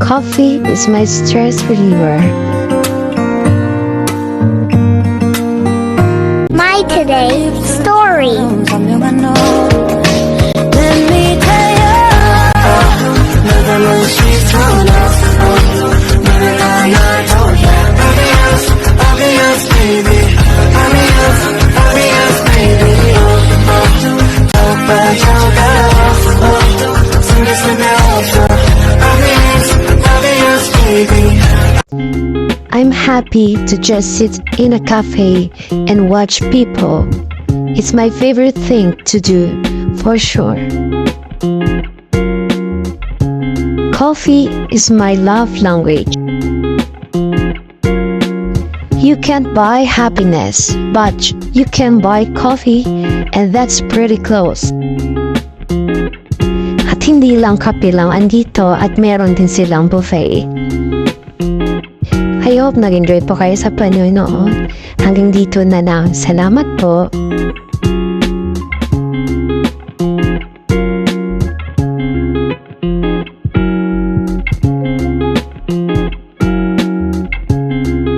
Coffee is my stress reliever. My today's story. I'm happy to just sit in a cafe and watch people. It's my favorite thing to do, for sure. Coffee is my love language. You can't buy happiness, but you can buy coffee, and that's pretty close. At hindi lang kape lang andito at meron din silang buffet. I hope nag-enjoy po kayo sa panonood. Hanggang dito na lang. Salamat po.